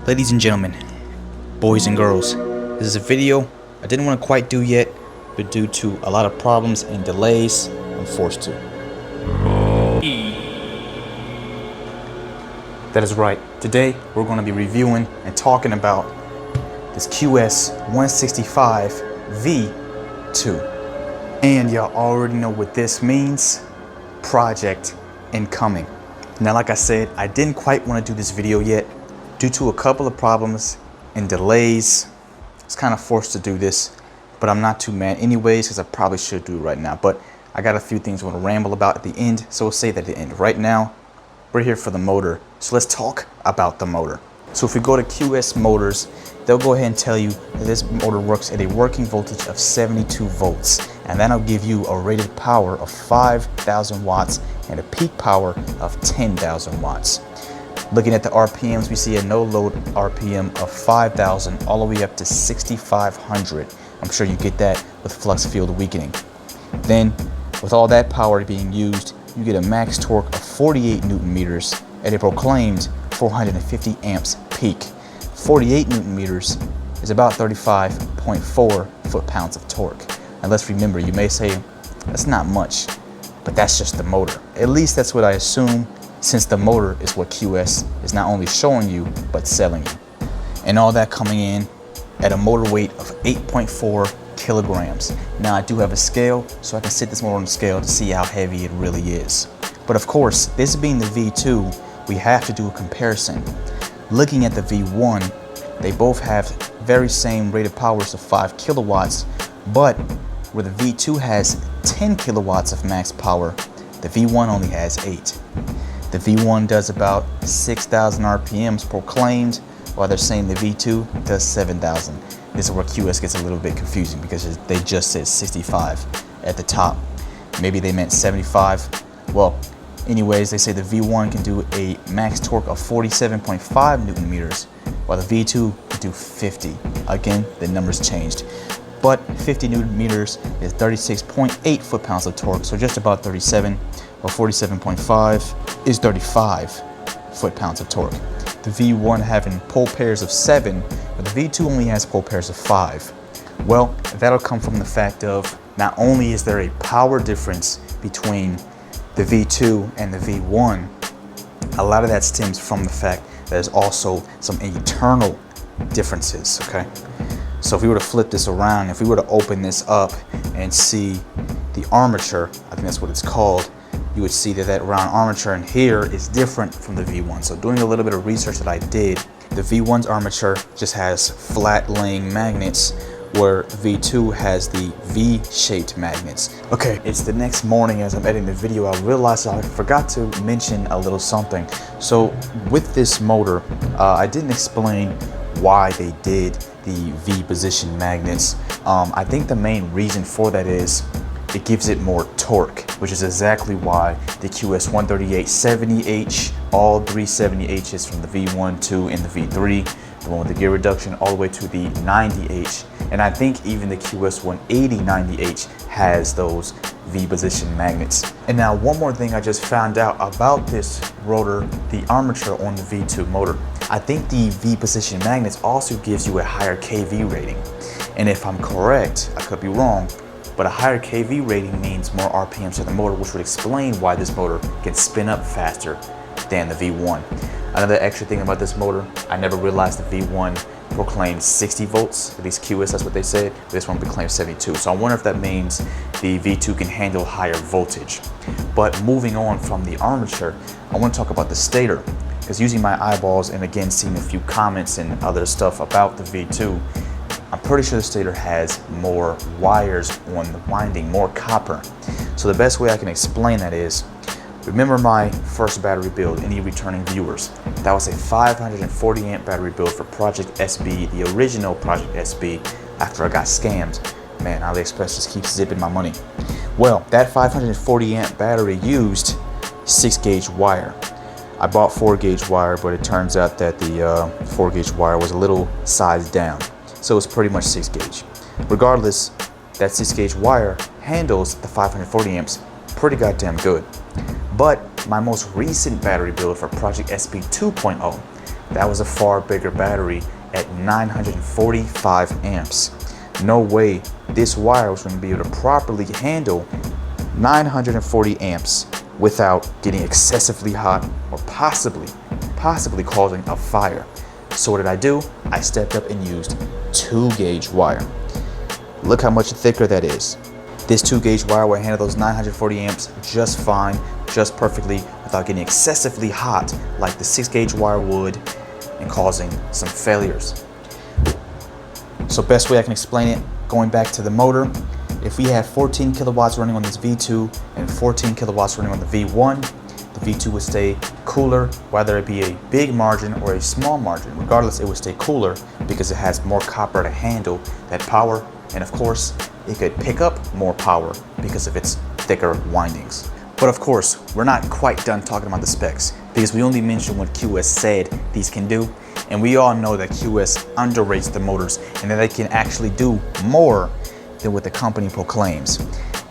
Ladies and gentlemen, boys and girls, this is a video I didn't want to quite do yet, but due to a lot of problems and delays, I'm forced to. That is right. Today we're going to be reviewing and talking about this QS165 V2. And y'all already know what this means. Project incoming. Now, like I said, I didn't quite want to do this video yet due to a couple of problems and delays. I was kind of forced to do this, but I'm not too mad anyways, because I probably should do it right now. But I got a few things I want to ramble about at the end, so we'll save that at the end. Right now, we're here for the motor, so let's talk about the motor. So if we go to QsMotors, they'll go ahead and tell you that this motor works at a working voltage of 72 volts, and that'll give you a rated power of 5,000 watts and a peak power of 10,000 watts. Looking at the RPMs, we see a no load RPM of 5,000 all the way up to 6,500. I'm sure you get that with flux field weakening. Then, with all that power being used, you get a max torque of 48 Newton meters at a proclaimed 450 amps peak. 48 Newton meters is about 35.4 foot-pounds of torque. And let's remember, you may say, that's not much, but that's just the motor. At least that's what I assume, since the motor is what QS is not only showing you, but selling you. And all that coming in at a motor weight of 8.4 kilograms. Now, I do have a scale, so I can sit this motor on the scale to see how heavy it really is. But of course, this being the V2, we have to do a comparison. Looking at the V1, they both have very same rated powers of 5 kilowatts, but where the V2 has 10 kilowatts of max power, the V1 only has 8. The V1 does about 6,000 RPMs proclaimed, while they're saying the V2 does 7,000. This is where QS gets a little bit confusing because they just said 65 at the top. Maybe they meant 75. Well, anyways, they say the V1 can do a max torque of 47.5 Newton meters, while the V2 can do 50. Again, the numbers changed. But 50 Newton meters is 36.8 foot-pounds of torque, so just about 37, while 47.5 is 35 foot-pounds of torque. The V1 having pole pairs of 7, but the V2 only has pole pairs of 5. Well, that'll come from the fact of not only is there a power difference between the V2 and the V1, a lot of that stems from the fact that there's also some internal differences, okay? So if we were to flip this around, if we were to open this up and see the armature, I think that's what it's called, you would see that that round armature in here is different from the V1. So doing a little bit of research that I did, the V1's armature just has flat laying magnets, where the V2 has the V-shaped magnets. Okay, it's the next morning as I'm editing the video. I realized I forgot to mention a little something. So with this motor, I didn't explain why they did the V-position magnets. I think the main reason for that is it gives it more torque, which is exactly why the QS13870H, all 370Hs from the V1, 2, and the V3, the one with the gear reduction, all the way to the 90H. And I think even the QS18090H has those V-position magnets. And now one more thing I just found out about this rotor, the armature on the V2 motor. I think the V-position magnets also gives you a higher KV rating. And if I'm correct, I could be wrong, but a higher KV rating means more RPMs to the motor, which would explain why this motor can spin up faster than the V1. Another extra thing about this motor, I never realized the V1 proclaimed 60 volts, at least QS, that's what they said. This one proclaimed 72. So I wonder if that means the V2 can handle higher voltage. But moving on from the armature, I want to talk about the stator, because using my eyeballs and again seeing a few comments and other stuff about the V2, I'm pretty sure the stator has more wires on the winding, more copper. So the best way I can explain that is, remember my first battery build, any returning viewers? That was a 540 amp battery build for Project SB, the original Project SB, after I got scammed. Man, AliExpress just keeps zipping my money. Well, that 540 amp battery used 6-gauge wire. I bought 4-gauge wire, but it turns out that the 4-gauge wire was a little sized down. So it's pretty much 6-gauge. Regardless, that 6-gauge wire handles the 540 amps pretty goddamn good. But my most recent battery build for Project SB 2.0, that was a far bigger battery at 945 amps. No way this wire was going to be able to properly handle 940 amps without getting excessively hot or possibly causing a fire. So what did I do? I stepped up and used 2-gauge wire. Look how much thicker that is. This 2-gauge wire will handle those 940 amps just fine, just perfectly, without getting excessively hot like the 6-gauge wire would and causing some failures. So best way I can explain it, going back to the motor, if we had 14 kilowatts running on this V2 and 14 kilowatts running on the V1, the V2 would stay cooler, whether it be a big margin or a small margin. Regardless, it would stay cooler because it has more copper to handle that power. And of course, it could pick up more power because of its thicker windings. But of course, we're not quite done talking about the specs because we only mentioned what QS said these can do. And we all know that QS underrates the motors and that they can actually do more than what the company proclaims.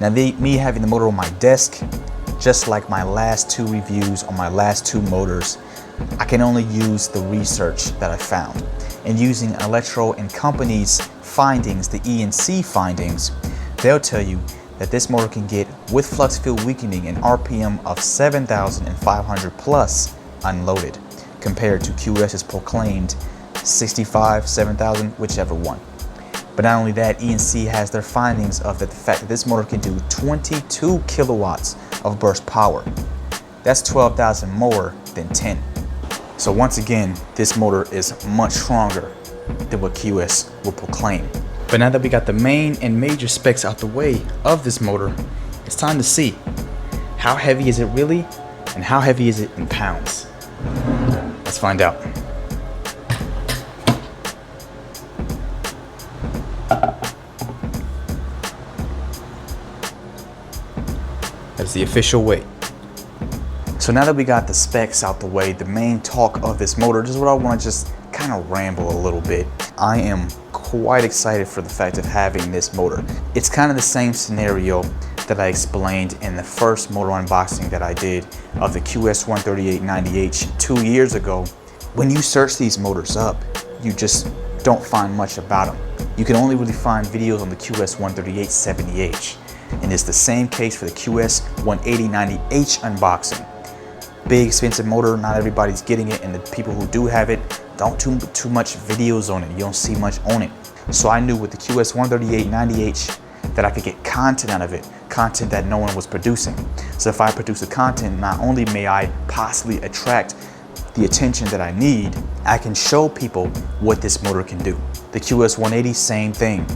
Now, me having the motor on my desk, just like my last 2 reviews on my last 2 motors, I can only use the research that I found. And using Electro and Company's findings, the E&C findings, they'll tell you that this motor can get, with flux field weakening, an RPM of 7,500 plus unloaded, compared to QS's proclaimed 65, 7,000, whichever one. But not only that, E&C has their findings of the fact that this motor can do 22 kilowatts of burst power. That's 12,000 more than 10. So once again, this motor is much stronger than what QS will proclaim. But now that we got the main and major specs out the way of this motor, it's time to see how heavy is it really and how heavy is it in pounds. Let's find out. That's the official weight. So now that we got the specs out the way, the main talk of this motor, this is what I want to just kind of ramble a little bit. I am quite excited for the fact of having this motor. It's kind of the same scenario that I explained in the first motor unboxing that I did of the QS13890H 2 years ago. When you search these motors up, you just don't find much about them. You can only really find videos on the QS13870H. And it's the same case for the QS18090H unboxing. Big expensive motor, not everybody's getting it, and the people who do have it don't do too much videos on it. You don't see much on it. So I knew with the QS13890H that I could get content out of it, content that no one was producing. So if I produce the content, not only may I possibly attract the attention that I need, I can show people what this motor can do. The QS180, same thing.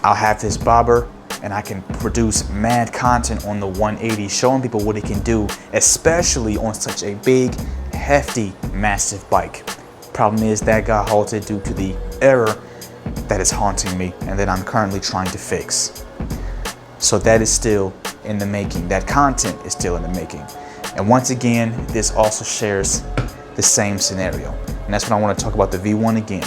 I'll have this bobber and I can produce mad content on the 180, showing people what it can do, especially on such a big, hefty, massive bike. Problem is that got halted due to the error that is haunting me and that I'm currently trying to fix. So that is still in the making. That content is still in the making. And once again, this also shares the same scenario. And that's when I want to talk about the V1 again.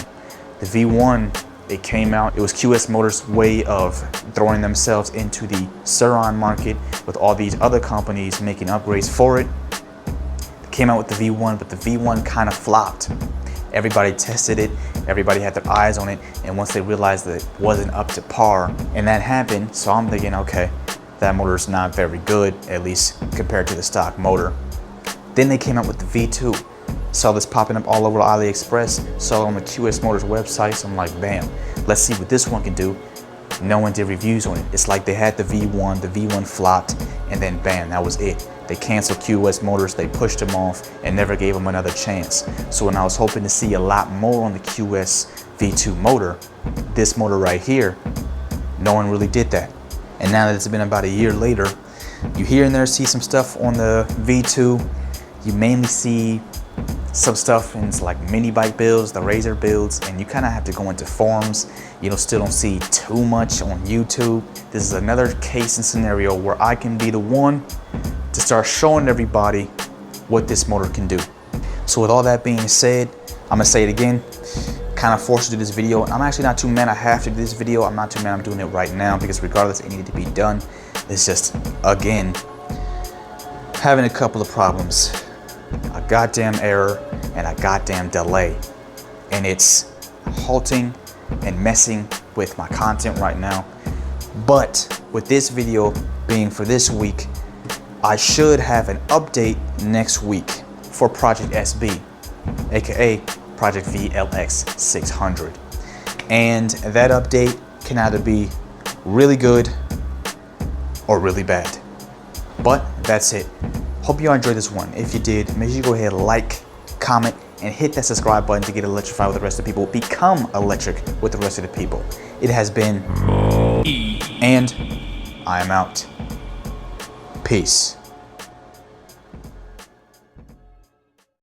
The V1, it came out, it was QsMotor's way of throwing themselves into the Suron market with all these other companies making upgrades for it. They came out with the V1, but the V1 kind of flopped. Everybody tested it, everybody had their eyes on it, and once they realized that it wasn't up to par, and that happened, so I'm thinking, okay, that motor's not very good, at least compared to the stock motor. Then they came out with the V2. Saw this popping up all over AliExpress, saw it on the QsMotor's website, so I'm like, bam, let's see what this one can do. No one did reviews on it. It's like they had the V1 flopped, and then bam, that was it. They canceled QsMotors, they pushed them off, and never gave them another chance. So when I was hoping to see a lot more on the QS V2 motor, this motor right here, no one really did that. And now that it's been about a year later, you here and there see some stuff on the V2. You mainly see some stuff in like mini bike builds, the Razor builds, and you kind of have to go into forums. You still don't see too much on YouTube. This is another case and scenario where I can be the one to start showing everybody what this motor can do. So with all that being said, I'm gonna say it again, kind of forced to do this video. I'm actually not too mad I have to do this video. I'm not too mad I'm doing it right now because regardless, it needed to be done. It's just, again, having a couple of problems. A goddamn error and a goddamn delay. and it's halting and messing with my content right now. But with this video being for this week, I should have an update next week for Project SB, aka Project VLX 600. And that update can either be really good or really bad. But that's it. Hope you enjoyed this one. If you did, make sure you go ahead and like, comment, and hit that subscribe button to get electrified with the rest of the people. Become electric with the rest of the people. It has been, and I am out. Peace.